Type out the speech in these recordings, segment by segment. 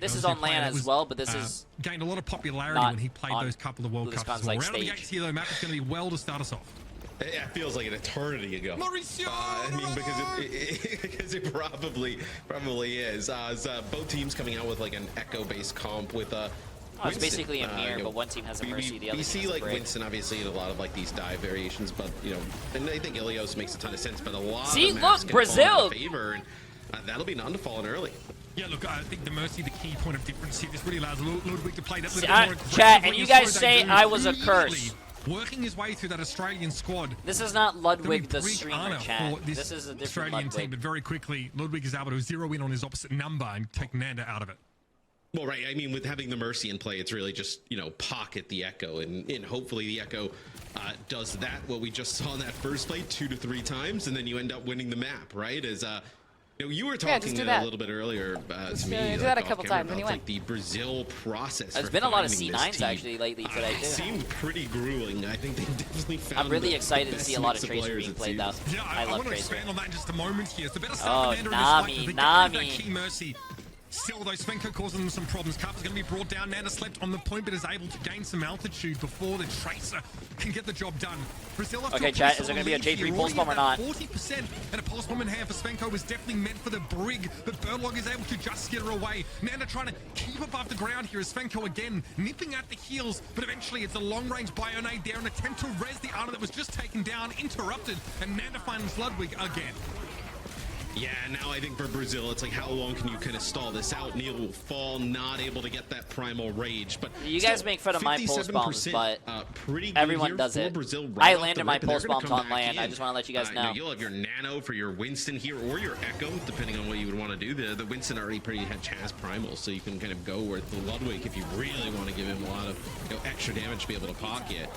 This is on LAN as well, but this is gained a lot of popularity when he played those couple of World Cups as well. Like Out of the gates here, though, map is going to be well to start us off. It feels like an eternity ago. Mauricio! I mean, because it probably is. Both teams coming out with like an echo-based comp with it's basically a mirror, but one team has a Mercy, the other team has a see like Brig. Winston obviously in a lot of like these dive variations, but and I think Ilios makes a ton of sense. But a lot See, of maps look, can Brazil! fall in favor, and that'll be none to fall in early. Yeah, look, I think the Mercy, the key point of difference here, this really allows Ludwig to play that little bit more chat, and you guys say I was a curse. Working his way through that Australian squad. This is not Ludwig the streamer, chat. This is a different Australian team, but very quickly, Ludwig is able to zero in on his opposite number and take Nanda out of it. Well, right. I mean, with having the Mercy in play, it's really just, pocket the Echo. And hopefully the Echo does that, what we just saw in that first play, 2 to 3 times, and then you end up winning the map, right? As you were talking a little bit earlier to me. Do that a couple times about, anyway. Like the Brazil process. There's been a lot of C9s actually lately today, It too. seemed pretty grueling. I think they definitely found I'm really the excited to best see a lot of mix Tracer players, being it played out. Yeah, I love want to Tracer. expand on that in just a moment here. It's the better Oh, Commander in Nami, this fight. Nami. That key Mercy. Still, though, Svenko causing them some problems. Carper's going to be brought down. Nana slept on the point, but is able to gain some altitude before the Tracer can get the job done. Brazil Okay, chat, is there going to be a J3 pulse bomb or not? 40%, and a pulse bomb in hand for Svenko was definitely meant for the Brig, but Birdlog is able to just skitter away. Nana trying to keep above the ground here as Svenko again nipping at the heels, but eventually it's a long-range Bionade there, an attempt to res the Ana that was just taken down, interrupted, and Nana finds Ludwig again. Yeah, now I think for Brazil, it's like how long can you kind of stall this out? Neil will fall, not able to get that primal rage. But you guys make fun of my pulse bombs, but pretty good everyone does it. Brazil I landed my pulse bombs on land. I just want to let you guys know. You'll have your Nano for your Winston here, or your Echo, depending on what you would want to do. The Winston already has primal, so you can kind of go with the Ludwig if you really want to give him a lot of extra damage to be able to pocket.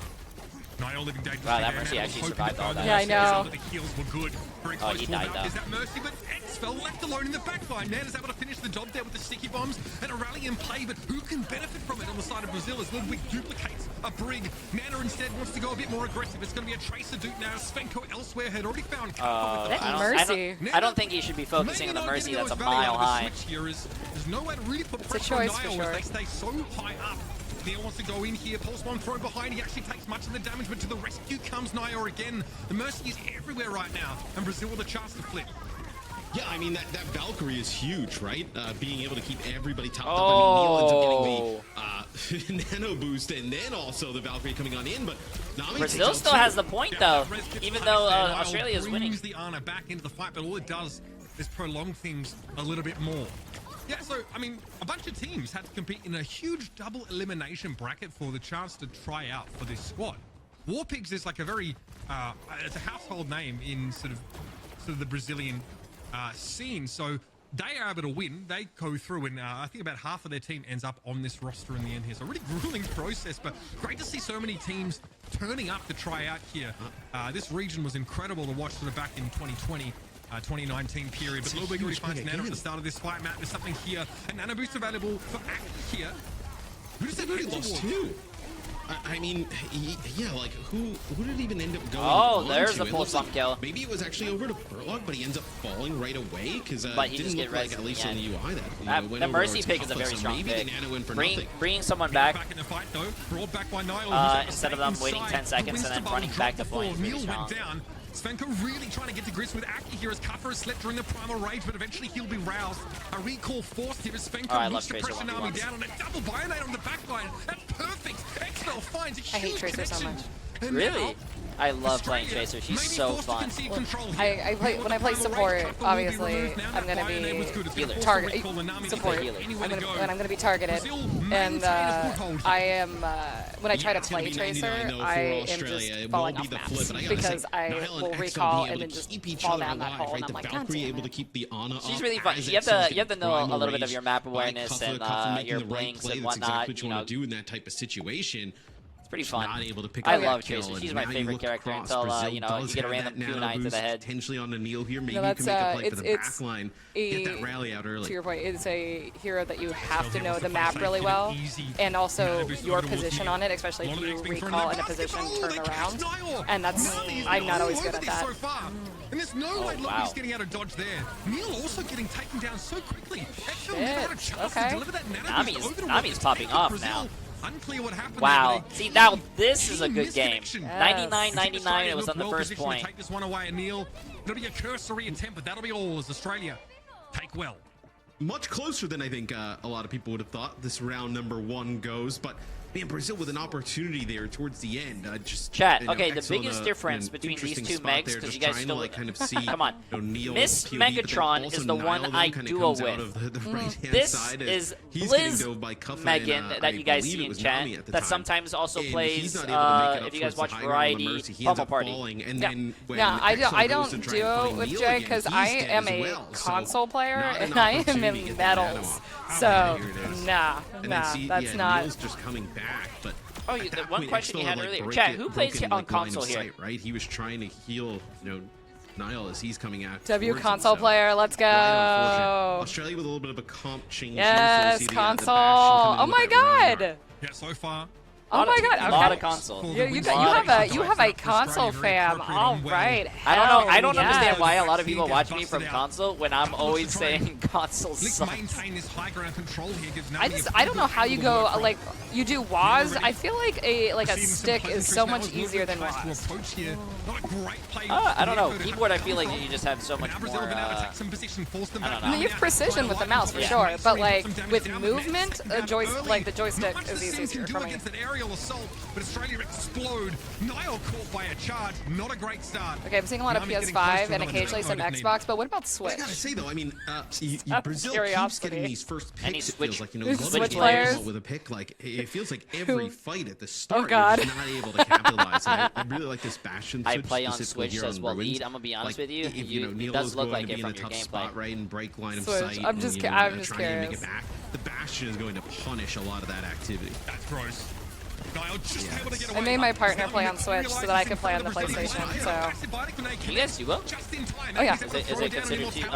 Wow, that Mercy actually survived all that. Yeah, I know. The heals were good. Very Oh, close he to died, that. though. Is that Mercy, but X fell left alone in the backline. Nana's able to finish the job there with the sticky bombs and a rally in play, but who can benefit from it on the side of Brazil as Ludwig duplicates a Brig. Nana instead wants to go a bit more aggressive. It's going to be a Tracer Duke now. Svenko elsewhere had already found cover with the Mercy. I don't think he should be focusing on the Mercy that's a mile high. There's nowhere to really put pressure on Niall as they stay so high up. Neil wants to go in here, pulse bomb throw behind, he actually takes much of the damage, but to the rescue comes Niall again. The Mercy is everywhere right now, and Brazil with a chance to flip. Yeah, I mean, that Valkyrie is huge, right? Being able to keep everybody topped up. I mean, Neil ends up getting the nano boost, and then also the Valkyrie coming on in, but Nami Brazil still has the point, though, even though Australia is winning. Brings the Ana back into the fight, but all it does is prolong things a little bit more. Yeah, so, I mean, a bunch of teams had to compete in a huge double elimination bracket for the chance to try out for this squad. Warpigs is like a very, it's a household name in sort of the Brazilian scene. So they are able to win. They go through, and I think about half of their team ends up on this roster in the end here. So a really grueling process, but great to see so many teams turning up to try out here. This region was incredible to watch sort of back in 2020. 2019 period, but Ludwig already finds Nana at the start of this fight, Matt. There's something here, and Nano boost available for Aki here. Who does that really lost too? I mean, yeah, like who did even end up going? Oh, there's the pulse bomb kill. Maybe it was actually over to Birdlog, but he ends up falling right away because but he didn't just look like at least on the UI that the Mercy pick is a very strong pick. Bringing someone back in the fight though, brought back by Niall, instead of them waiting 10 seconds and then running back to point. Neil went down. Svenko really trying to get to grips with Aki here as Kaffer has slept during the primal rage, but eventually he'll be roused. A recall forced here as Svenko moves to pressure Nami down on a double Bionade on the backline. That's perfect. Xfel finds a huge I hate Tracer so connection. much. And really? I love playing Tracer. She's so fun. When I play support, obviously, I'm going to be healer. Target support, and I'm going to be targeted. And I am, when I try to play Tracer, I am just falling off maps because I will recall and then just fall down that hole, and I'm like, God damn it. She's really fun. You have to know a little bit of your map awareness and your blinks and whatnot. You know, do in that type of situation. It's pretty fun. Not able to pick I up love that kill, Tracer. and She's my now you favorite look character across, until, Brazil you know, does you get a have random that kunai nano to the boost head. Potentially on a Neil here. Maybe No, you can make a play for the it's back line. Get that rally out early. To your point, it's a hero that you have to know the map really well, and also your position on it, especially if you recall in a position, turn around, and I'm not always good at that. And there's no way Lobby's getting out of dodge there. Neil also getting taken down so quickly. Nami's popping off now. Unclear what happened. Wow. See, now this is a good game. 99-99, it was on the first point. Take this one away, Neil. It'll be a cursory attempt, but that'll be all as Australia take well. Much closer than I think a lot of people would have thought this round number 1 goes, but man, Brazil with an opportunity there towards the end. Just chat. Okay, the biggest difference between these two megs, because you guys still kind of see. Come on, Neil, Miss POD, Megatron is the one I duo with. This is Blizz Megan that you guys see in chat. That sometimes also plays. If you guys watch Variety, Pummel Party. Yeah, I don't duo with Jay because I am a console player and I am in medals. So nah, that's not. Just coming back, but the one question you had earlier, chat, who plays on console here? Sight, right, he was trying to heal, Niall as he's coming out. W console player, let's go. Australia with a little bit of a comp change. Yes, here, so console. Oh my god. Yeah, so far. Oh my god, a lot of console. You have a console fam. All right. I don't understand why a lot of people watch me from console when I'm always saying console sucks. I don't know how you go like you do WAS. I feel like a stick is so much easier than WAS. I don't know. Keyboard, I feel like you just have so much more. I don't know. I mean, you have precision with the mouse for sure, but like with movement, the joystick is easier for me. Assault, but Australia explode. Niall caught by a charge. Not a great start. Okay, I'm seeing a lot of PS5 and occasionally some Xbox, but what about Switch? I gotta say though, I mean, Brazil keeps getting these first picks. It feels like Switch players with a pick. Like it feels like every fight at the start, you're not able to capitalize. I really like this Bastion. I play on Switch as well. Lead. I'm gonna be honest with you. It does look like it from your gameplay. Right, and break line of Switch. sight. I'm just curious. The Bastion is going to punish a lot of that activity. That's gross. I made my partner play on Switch so that I could play on the PlayStation, so... You guys do well? Oh yeah. Is it considered to...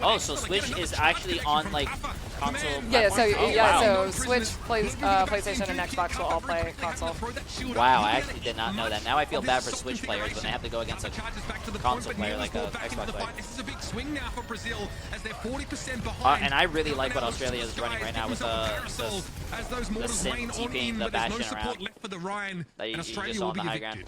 Oh, so Switch is actually on, like, console so Switch, plays, PlayStation, and Xbox will all play console. Wow, I actually did not know that. Now I feel bad for Switch players when they have to go against a console player like a Xbox player. And I really like what Australia is running right now with the Sin TPing the Bastion around. That you just saw on the high ground.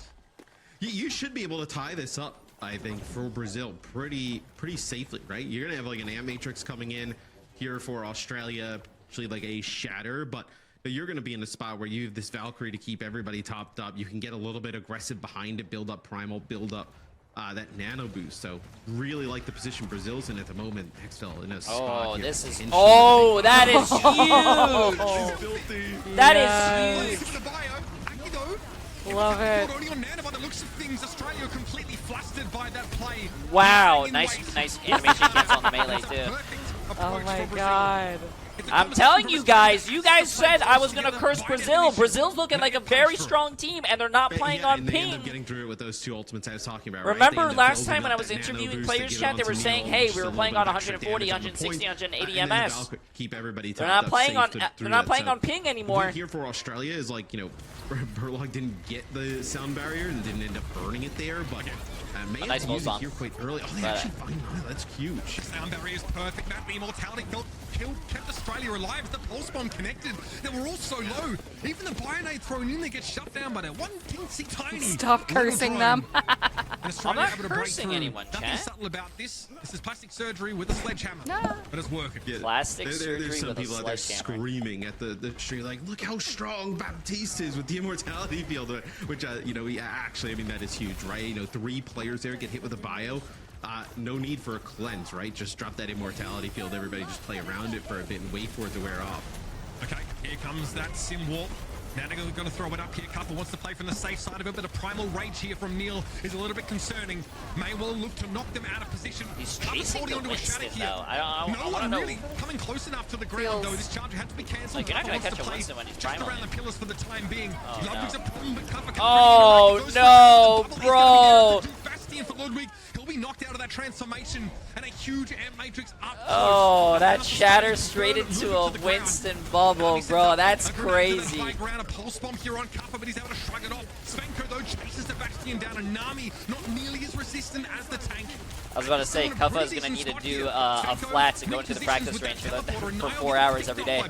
You should be able to tie this up, I think, for Brazil pretty safely, right? You're gonna have like an Amp Matrix coming in here for Australia, actually like a Shatter, but you're gonna be in a spot where you have this Valkyrie to keep everybody topped up. You can get a little bit aggressive behind it, build up Primal, build up that nano boost. So really like the position Brazil's in at the moment. Hexfell in a spot. This is that is huge. That is huge. Love it. Wow, nice animation cancel on the melee too. Oh my god. I'm telling you guys said I was gonna curse Brazil. Brazil's looking like a very strong team, and they're not playing on ping. They end up getting through it with those two ultimates I was talking about. Remember last time when I was interviewing players chat, they were saying, "Hey, we were playing on 140, 160, 180 MS." Keep everybody. They're not playing on ping anymore. Here for Australia is like Burlog didn't get the sound barrier and didn't end up burning it there, but. A nice use here quite early. Oh, they actually find that's huge. Sound barrier is perfect. That immortality kept Australia alive. The pulse bomb connected. They were all so low. Even the Bionade thrown in, they get shut down by that one teensy tiny. Stop cursing them. I'm not cursing anyone, chat. Nothing subtle about this. This is plastic surgery with a sledgehammer. No. But it's working. Yeah, plastic surgery there's some with a people out there sledgehammer. screaming at the stream like, look how strong Baptiste is with the immortality field, which actually, I mean, that is huge, right? 3 players there get hit with a bio. No need for a cleanse, right? Just drop that immortality field. Everybody just play around it for a bit and wait for it to wear off. Okay, here comes that sim warp. Now they're going to throw it up here. Cuppa wants to play from the safe side of it, but a primal rage here from Neil is a little bit concerning. May well look to knock them out of position. He's chasing the Winston, though. No one really coming close enough to the ground, though. This charge had to be cancelled. Like, you're not going to catch a Winston when he's primal. Just around the pillars for the time being. Oh, a problem, but Cuppa can no, bro. For Ludwig, he'll be knocked out of that transformation, and a huge amp matrix up close. Oh, that shatters straight into a Winston bubble, bro. That's crazy. A pulse bomb here on Cuppa, but he's able to shrug it off. Svenko, though, chases Sebastian down, and Nami not nearly as resistant as the tank. I was about to say, Cuppa is going to need to do a flat to go into the practice range for 4 hours every day.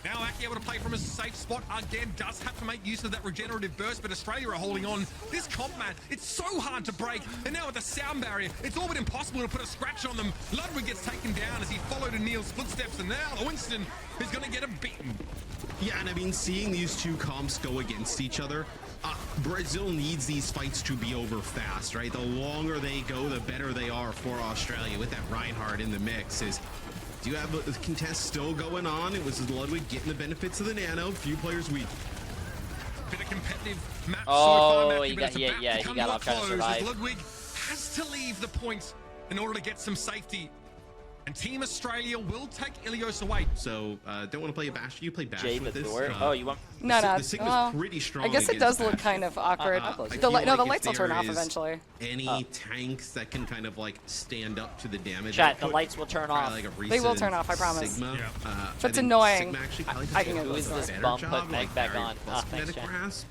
Now Aki able to play from a safe spot again, does have to make use of that regenerative burst, but Australia are holding on. This comp mat, it's so hard to break, and now with the sound barrier, it's all but impossible to put a scratch on them. Ludwig gets taken down as he followed in Neil's footsteps, and now Winston is going to get him beaten. Yeah, and I mean, seeing these two comps go against each other, Brazil needs these fights to be over fast, right? The longer they go, the better they are for Australia. With that Reinhardt in the mix, do you have a contest still going on? It was Ludwig getting the benefits of the nano. Few players weak. Bit of competitive match so far, Matthew, he got off trying to survive. Ludwig has to leave the point in order to get some safety. And Team Australia will take Ilios away. So, don't want to play a Bash. You play Bash Jay with this? Oh, you want? No. The Sigma's pretty strong. I guess it does look kind of awkward. The lights will turn off eventually. Any tanks that can kind of like stand up to the damage. Chat, the lights will turn off. Like they will turn off, I promise. Sigma. If it's annoying, I can lose this bump, put Meg back on. Thanks, grasp,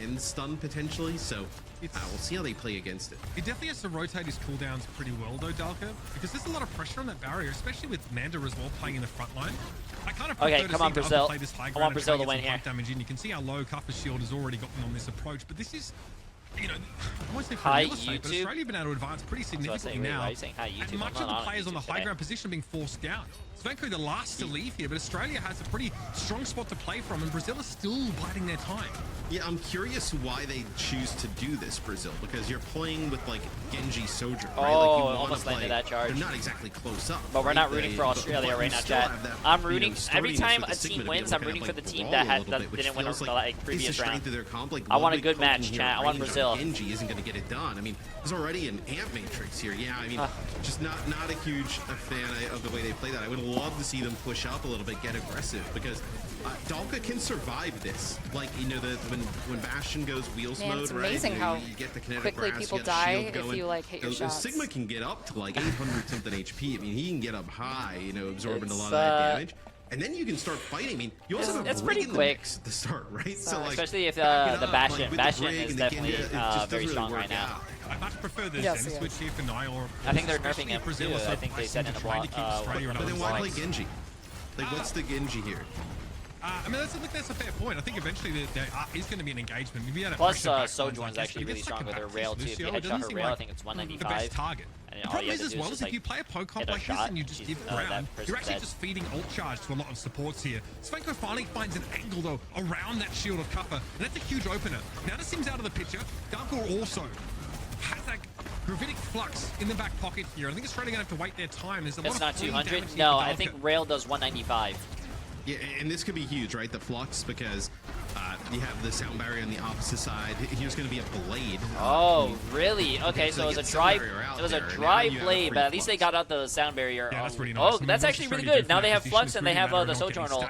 and stun potentially, so we'll see how they play against it. He definitely has to rotate his cooldowns pretty well, though, Dalka, because there's a lot of pressure on that barrier, especially with Nanda as well playing in the front line. I kind of prefer come on, Brazil. play this high ground. I want Brazil to win here. Damage in. You can see how low Cuppa's shield has already gotten on this approach, but this is, you know, I won't say for real estate, but Australia have been able to advance pretty significantly now. And much of the players on the high ground position are being forced down. Svenko the last to leave here, but Australia has a pretty strong spot to play from, and Brazil is still biding their time. Yeah, I'm curious why they choose to do this, Brazil, because you're playing with like Genji Sojourn, right? Oh, like, you almost landed that charge. They're not exactly close up. But we're not rooting for Australia right now, chat. I'm rooting every time a team wins. I'm rooting for the team that didn't win the previous round. I want a good match, chat. I want Brazil. Genji isn't going to get it done. I mean, there's already an amp matrix here. Yeah, I mean, just not a huge fan of the way they play that. I would love to see them push up a little bit, get aggressive, because Dalka can survive this. Like, you know, when Bastion goes wheels mode, it's right? amazing how you get the kinetic quickly grasp, people die if you like hit your shots. Sigma can get up to like 800 something HP. I mean, he can get up high, you know, absorbing a lot of that damage. And then you can start fighting. I mean, you also have a pretty quick at the start, right? So like, especially if the Bastion is definitely very strong right now. I much prefer the Zen switch here for Niall. I think they're nerfing him too. I think they said in the block. But then why play Genji? Like, what's the Genji here? I mean, that's a fair point. I think eventually there is going to be an engagement. Plus, Sojourn's actually really strong with her rail too. If you headshot her rail, I think it's 195. The best target. The problem is as well is if you play a poke comp like this and you just give ground, you're actually just feeding ult charge to a lot of supports here. Svenko finally finds an angle though around that shield of Cuppa, and that's a huge opener. Now this seems out of the picture. Darkor also has that gravitic flux in the back pocket here. I think Australia going to have to wait their time. There's a lot not of 200. No, I think rail does 195. Yeah, and this could be huge, right? The flux, because you have the sound barrier on the opposite side. Here's going to be a blade. Oh, really? Okay, so it was a dry blade, but at least they got out the sound barrier. Yeah, that's really nice. Oh, that's actually really good. Now they have flux and they have the Sojourn ult.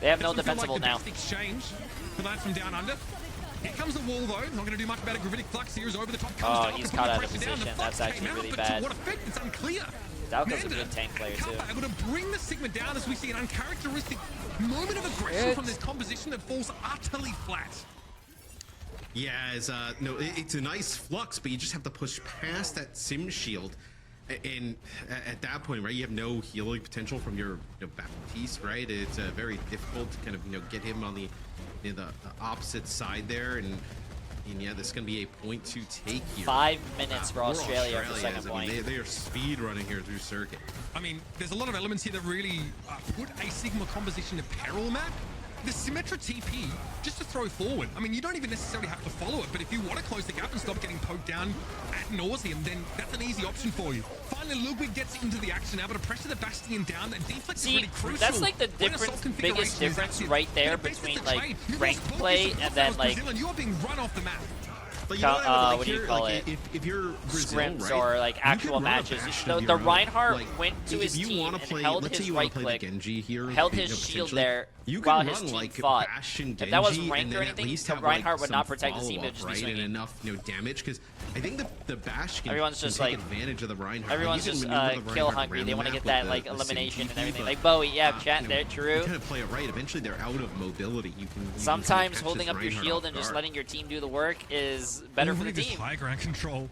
They have no defensible now. Exchange for that from down under. Here comes the wall though. Not going to do much about it. Gravitic flux here is over the top. Oh, he's caught out of position. That's actually really bad. What effect? It's unclear. Dalka's a good tank player too. Able to bring the Sigma down as we see an uncharacteristic moment of aggression from this composition that falls utterly flat. Yeah, no, it's a nice flux, but you just have to push past that sim shield. And at that point, right, you have no healing potential from your Baptiste, right? It's very difficult to kind of get him on the opposite side there, and yeah, this is going to be a point to take here. 5 minutes for Australia for second point. I mean, they are speed running here through circuit. I mean, there's a lot of elements here that really put a Sigma composition to peril map. the Symmetra TP, just to throw forward. I mean, you don't even necessarily have to follow it, but if you want to close the gap and stop getting poked down ad nauseum, then that's an easy option for you. Finally, Ludwig gets into the action now, but to pressure the Bastion down, that deflex is really crucial. That's like the biggest difference right there between like ranked play and then like you are being run off the map. But you know what, like, what do you call it? If you're Brazil, scrims, right, or like actual matches. The Reinhardt went to his team and held his right click, held his shield there while his team fought. If that was ranked or anything, the Reinhardt would not protect his team. It would just be swinging. And enough damage, because I think the Bash can just take like advantage of the Reinhardt. Everyone's just kill hungry. They want to get that like elimination and everything. Like Bowie, yeah, chat there, true. You kind of play it right. Eventually, they're out of mobility. Sometimes holding up your shield and just letting your team do the work is better for the team. High ground control.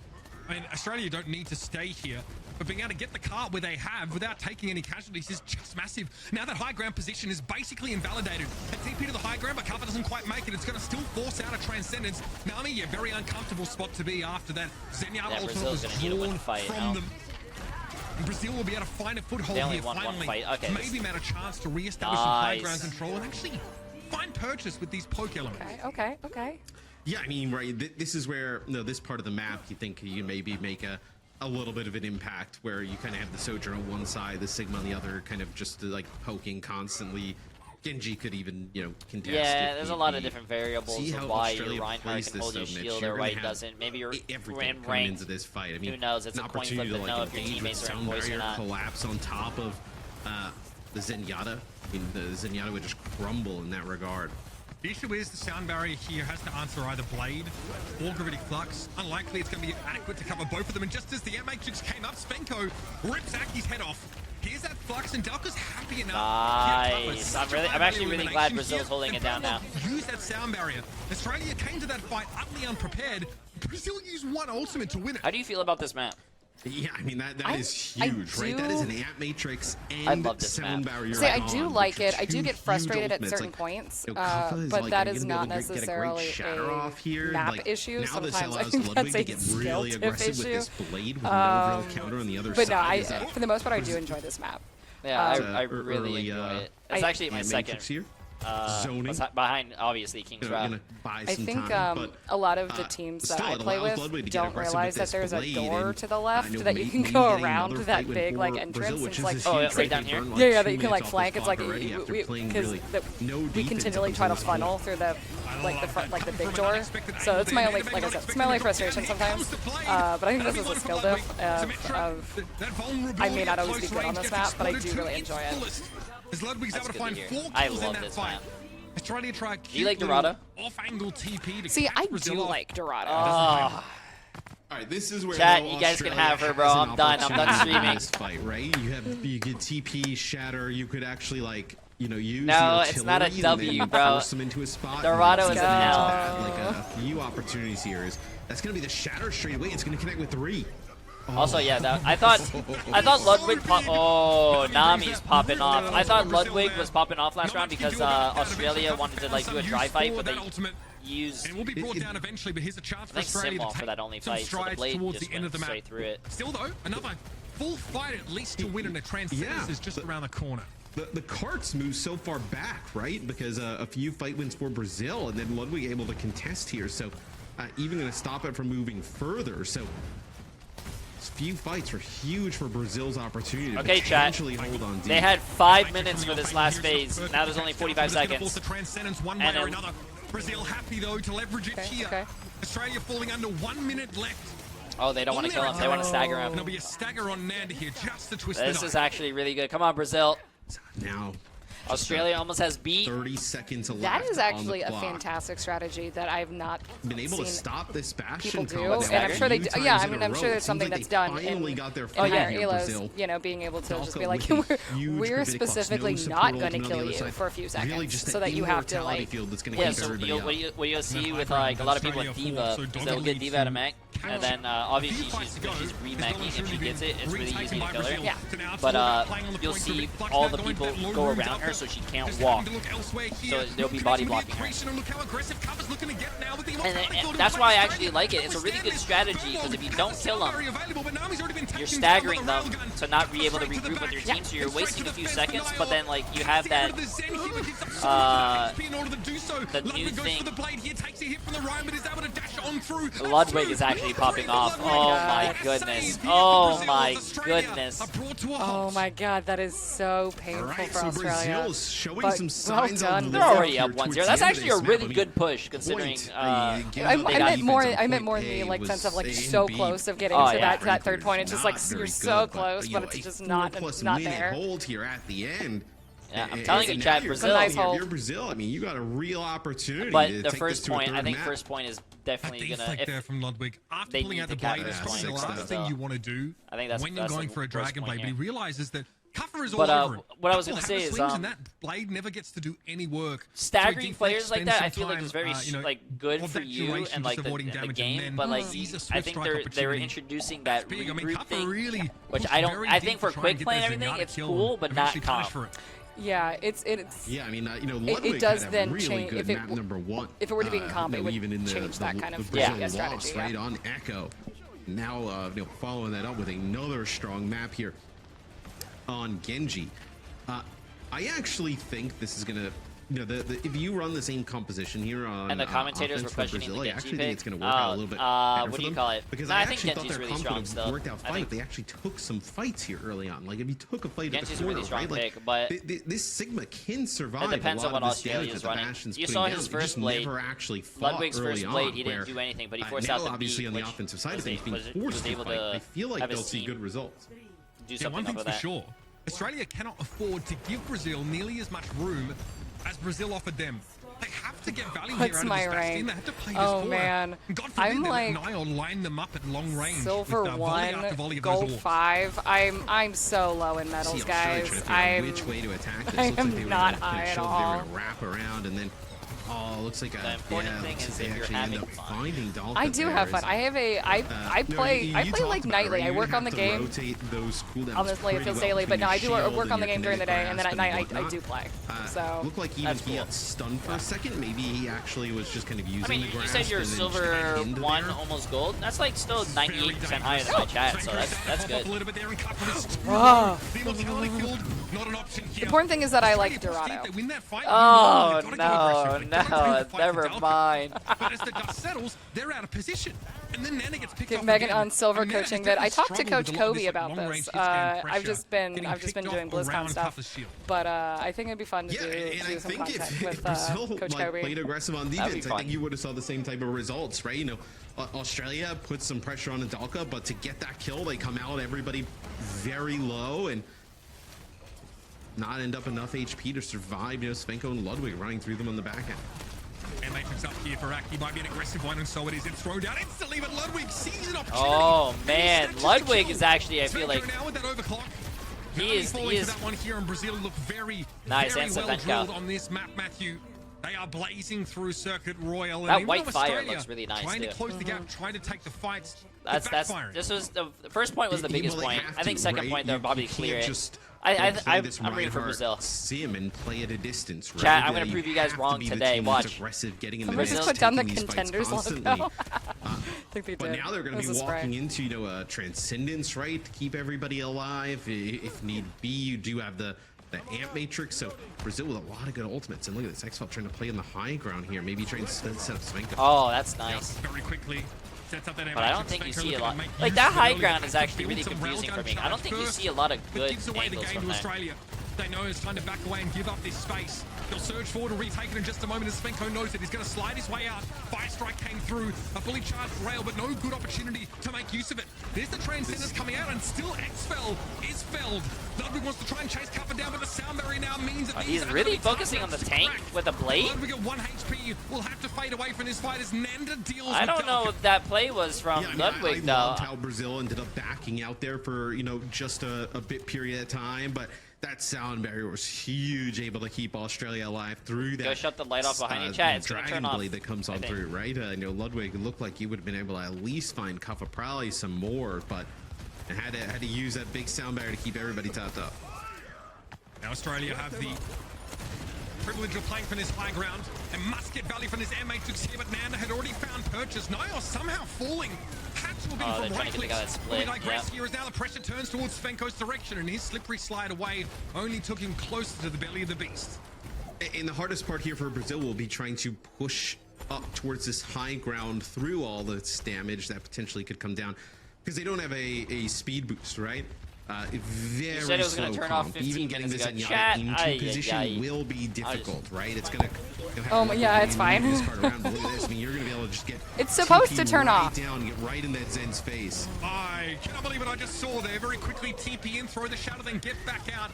I mean, Australia don't need to stay here, but being able to get the cart where they have without taking any casualties is just massive. Now that high ground position is basically invalidated. A TP to the high ground, but Kava doesn't quite make it. It's going to still force out a Transcendence. Nami, yeah, very uncomfortable spot to be after that. Zenyatta ultimate was drawn from them. And Brazil will be able to find a foothold here finally. Okay, maybe had a chance to re-establish some high ground control and actually find purchase with these poke elements. Okay. Yeah, I mean, right, this is where, this part of the map, you think you maybe make a little bit of an impact, where you kind of have the Sojourn on one side, the Sigma on the other, kind of just like poking constantly. Genji could even, contest. Yeah, there's a lot of different variables of why your Reinhardt can hold your shield or why he doesn't. Maybe you're in rank. Into this fight. I mean, who knows? It's a coin flip to know if your teammates are in voice or not. Collapse on top of the Zenyatta. I mean, the Zenyatta would just crumble in that regard. The issue is the sound barrier here has to answer either Blade or Gravitic Flux. Unlikely it's going to be adequate to cover both of them. And just as the Air Matrix came up, Svenko rips Aki's head off. Here's that Flux, and Delka's happy enough. Nice. I'm actually really glad Brazil's holding it down now. Use that sound barrier. Australia came to that fight utterly unprepared. Brazil used one ultimate to win it. How do you feel about this map? Yeah, I mean, that is huge, right? That is an Amp Matrix and sound barrier. See, I do like it. I do get frustrated at certain points, but that is not necessarily a map issue. Sometimes I think that's a skill tip issue. But no, for the most part, I do enjoy this map. Yeah, I really enjoy it. It's actually my second. Zoning behind obviously King's Route. I think a lot of the teams that I play with don't realize that there's a door to the left that you can go around that big like entrance. It's like right down here. Yeah, that you can like flank. It's like because we continually try to funnel through the the big door. So that's my only, like I said, it's my only frustration sometimes. But I think this is a skill diff of I may not always be good on this map, but I do really enjoy it. As Ludwig's able to find 4 kills I love in that this fight. map. Australia try do you like Dorado? Off-angle TP to see, I Brazil do off. like Dorado. All right, this is where chat, you guys can have her, bro. I'm done streaming. This fight, right? You could TP, shatter. You could actually use no, it's not a W, bro. Force them into a spot. Dorado is an L. Like a few opportunities here. That's gonna be the shatter straight away. It's gonna connect with 3. Also, yeah, I thought Ludwig Nami's popping off. I thought Ludwig was popping off last round because Australia wanted to do a dry fight, but they used it will be brought down eventually, but here's a chance for Australia to for that only fight, so the blade towards just the end of the straight through it. Still though, another full fight at least to win, and the Transcendence is just around the corner. The carts move so far back, right? Because a few fight wins for Brazil, and then Ludwig able to contest here, so even going to stop it from moving further. So few fights were huge for Brazil's opportunity to potentially hold on deep. They had 5 minutes for this last phase. Now there's only 45 seconds. One way or another. Brazil happy though to leverage it here. Australia falling under 1 minute left. Oh, they don't want to kill him. They want to stagger him. There'll be a stagger on Nanda here just to twist This is actually really good. Come on, Brazil. Now Australia almost has beat. 30 seconds left. That is actually a fantastic strategy that I've not been able to stop this Bastion people do, and I'm sure they do. Yeah, I mean, I'm sure there's something that's done in Elo's, being able to just be like, we're specifically not going to kill you for a few seconds, so that you have to so what you'll see with a lot of people with Diva is they'll get Diva out of mech, and then obviously she's re-meching. If she gets it, it's really easy to kill her. Yeah. But you'll see all the people go around her corner so she can't walk. So they'll be body blocking her. And that's why I actually like it. It's a really good strategy because if you don't kill them, you're staggering them to not be able to regroup with your team, so you're wasting a few seconds, but then like you have that the new thing. Ludwig is actually popping off. Oh my goodness. Oh my goodness. Oh my god, that is so painful for Australia. Brazil's showing some signs well done. They're already up 1-0. That's actually a really good push considering I meant more in the like sense of like so close of getting to that third point. It's just like you're so close, but it's just not there. Hold here at the end. Yeah, I'm telling you, Chad, Brazil. Nice hold. If you're Brazil, I mean, you got a real opportunity. But to the take first this to a point, third I think map. first point is definitely gonna. There from Ludwig. After they pulling out the need to blade, capture that's this the point. last thing you want to do. I think that's when you're going for a dragon blade, but he realizes that Kuffer is all But over him. what I was gonna say is, and that blade never gets to do any work. staggering players like that, I feel like is very like good for you and like the game. But like, I think they're introducing that regroup thing, which I think for quick play and everything, it's cool, but not comp. Yeah, it's yeah. I mean, it does then really change good if it map number 1. if it were to be in comp, it would even in change that kind of strategy. Right on Echo. Now, following that up with another strong map here on Genji. I actually think this is gonna. If you run the same composition here on and the commentators were questioning Brazil, the I actually Genji think it's going to work out a little bit better what for do you them, call it? because No, I think actually thought Genji's their really comp strong would have still. worked out fine if they actually took some fights here early on. Like if you took a fight Genji's at the a corner, really strong right? Like, pick, but this Sigma can survive. it depends a on lot what of this damage Australia's that the running. Bastion's You putting saw down. his They first just blade. never actually fought Ludwig's early first on, blade, he didn't where, do anything, but he forced now, out the obviously beat, on the which offensive side of things, being was forced to able fight, to I feel like have they'll his see team good results. do Yeah, something one thing's over for that. sure. Australia cannot afford to give Brazil nearly as much room as Brazil offered them. They have to get value here out of this Bastion. They have to play this forward. Man, And God forbid I'm like Niall line them up at long range. silver with, 1, gold 5. I'm so low in medals, guys. Which way to attack this? I Looks like they am were not gonna high at show all. They were gonna wrap around and then. Oh, looks like The important thing is they if you're actually end having up fun. finding Dolphin. I do have fun. I play like nightly. I work on the game. On this late, it feels daily, but no, I do work on the game during the day, and then at night I do play. So looked like even he got stunned for a second. Maybe he actually was just kind of using I mean, the you grasp said you're and then silver just into 1, there. almost gold. That's like still 98% higher than my chat, so that's good. The important thing is that I like Dorado. Oh no, never mind. But as the dust settles, they're out of position. And then Nana gets picked Get off Megan again. on silver And Nana coaching has that I talked to definitely Coach struggled with Kobe a lot about of long-range this. hit-scan I've just been pressure, doing getting BlizzCon picked off stuff, around but I think it'd be fun to do some content with Brazil Coach like, Kobe. played aggressive on defense, I think you would have saw the same type of results, right? Australia put some pressure on Adalka, but to get that kill, they come out everybody very low and not end up enough HP to survive. Svenko and Ludwig running through them on the back end. And Matrix up here for Aki. Might be an aggressive one, and so it is. It's thrown down instantly, but Ludwig sees an opportunity. Oh man, Ludwig is actually, I feel like now with that overclock. he is that one here in Brazil look very, nice very answer, well drilled on this map, Matthew. They are blazing through Circuit Royal. That and white even fire Australia looks really nice trying too. to close the gap, trying to take the fights. This was the first point was the biggest point. I think second point they'll probably clear it. I'm rooting for Brazil. Sim and play at a distance. Right? Chat, I'm gonna prove you guys wrong today. Watch. Somebody just put down the contenders logo. I think they did. But now they're going to be walking into Transcendence, right? To keep everybody alive. If need be, you do have the Amp Matrix. So Brazil with a lot of good ultimates. And look at this, X-Felt trying to play in the high ground here. Maybe trying to set up Svenko. Oh, that's nice. Very quickly. But I don't think you see a lot. Like, that high ground is actually really confusing for me. I don't think you see a lot of good angles from there. They know it's time to back away and give up this space. They'll surge forward and retake it in just a moment as Svenko knows it. He's going to slide his way out. Fire Strike came through. A fully charged rail, but no good opportunity to make use of it. There's the Transcendence coming out, and still X-Fel is felled. Ludwig wants to try and chase Cover down, but the sound barrier now means that he's really focusing on the tank with a blade? Ludwig at 1 HP will have to fade away from this fight as Nanda deals with I don't know if that play was from Ludwig, though. I loved how Brazil ended up backing out there for, just a bit period of time, but that sound barrier was huge, able to keep Australia alive through that. Go shut the light off behind you, chat. It's gonna turn off. That comes on through, right? Ludwig looked like he would have been able to at least find Kuffa, probably some more, but had to use that big sound barrier to keep everybody topped up. Now Australia have the privilege of playing from this high ground and must get value from this air matrix here, but Nanda had already found purchase. Nios somehow falling. Had to have been from right clicks. Here is now the pressure turns towards Svenko's direction, and his slippery slide away only took him closer to the belly of the beast. And the hardest part here for Brazil will be trying to push up towards this high ground through all this damage that potentially could come down, because they don't have a speed boost, right? Very said it was slow turn off 15 even getting this Chat, into position will be difficult, right? It's gonna. Yeah, it's fine. This card around. Look at this. I mean, you're gonna be able to just get. It's supposed TP to turn right off. Down, get right in that Zen's face. I cannot believe what I just saw there. Very quickly TP in, throw the shadow, then get back out.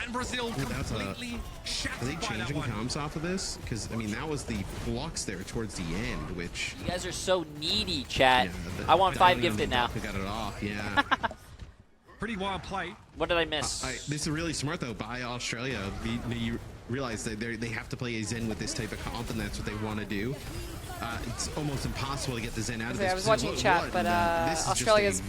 And Brazil completely shattered. Are they changing comms off of this? Because I mean, that was the flux there towards the end, which. You guys are so needy, chat. Yeah, I want 5 gifted now. We got it off. Yeah. Pretty wild play. What did I miss? This is really smart though by Australia. You realize that they have to play a Zen with this type of comp, and that's what they want to do. It's almost impossible to get the Zen out of this. I was watching chat, but Australia's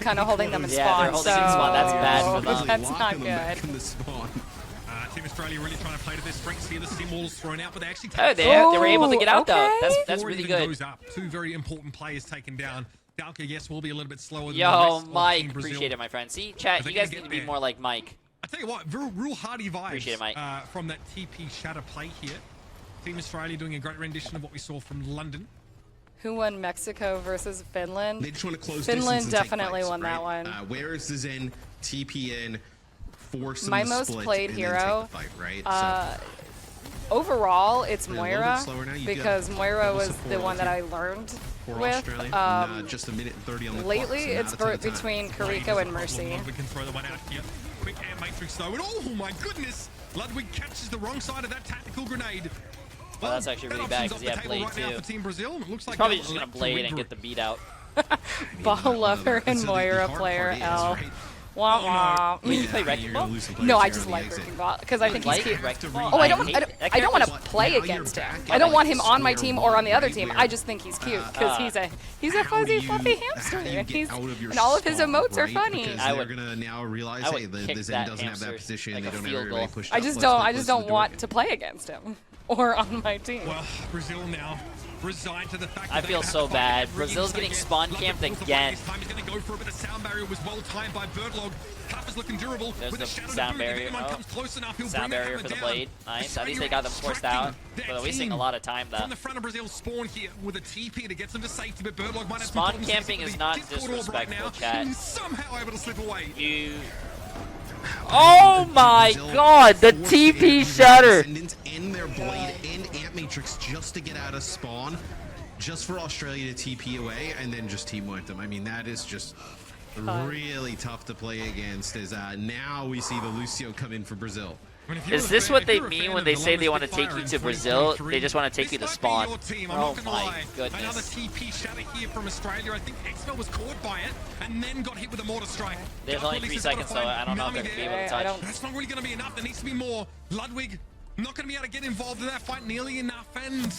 kind of holding them in yeah, spawn. They're holding in spawn. That's bad for them. That's not good. Team Australia really trying to play to their strengths here. The stim wall's thrown out, but they actually take they were able to get out though. That's really good. Goes up. 2 very important players taken down. Dalka, yes, will be a little bit slower than Yo, Mike, appreciate it, my friend. See, chat, you guys need to be more like Mike. I tell you what, real hardy vibes appreciate it, Mike. From that TP shatter play here. Team Australia doing a great rendition of what we saw from London. Who won Mexico versus Finland? They just want to close Finland definitely fights, won that one. Where is the Zen? TP in, force them my to most split played and hero. Then take the fight, right? Overall, it's Moira because Moira was the one that I learned with. Just a minute and 30 on the lately, clock, so it's between Kariko and Mercy. Ludwig can throw the one out here. Quick air matrix though, and oh my goodness! Ludwig catches the wrong side of that tactical grenade. Well, that's actually really bad because he had blade too. For Team Brazil. It looks like probably just gonna blade and get the beat out. Ball lover and Moira player L. Wah wah. You play Wrecking Ball? No, I just like Wrecking Ball because I think he's cute. Oh, I don't want to play against him. I don't want him on my team or on the other team. I just think he's cute because he's a fuzzy, fluffy hamster, and all of his emotes are funny. I would gonna now realize, hey, the Zen doesn't have that position. They don't have everybody pushed up. I just don't want to play against him or on my team. Well, Brazil now resigned to the fact I feel so bad. Brazil's getting spawn camped again. This time he's going to go for it, but the sound barrier was well timed by Birdlog. Cuff is looking durable. There's the sound barrier. Sound barrier for the blade. Nice. At least they got them forced out. But they're wasting a lot of time though. From the front of Brazil's spawn here with a TP to get them to safety, but Birdlog might have spawn camping is not disrespectful, chat. He's somehow able to slip away. Oh my god, the TP shatter! In their blade and Ant Matrix just to get out of spawn, just for Australia to TP away and then just team wipe them. I mean, that is just really tough to play against. As now we see the Lucio come in for Brazil. Is this what they mean when they say they want to take you to Brazil? They just want to take you to spawn. Oh my goodness. Another TP shatter here from Australia. I think Xfel was caught by it and then got hit with a mortar strike. There's only 3 seconds, so I don't know if they're going to be able to touch. That's not really going to be enough. There needs to be more. Ludwig not going to be able to get involved in that fight nearly enough, and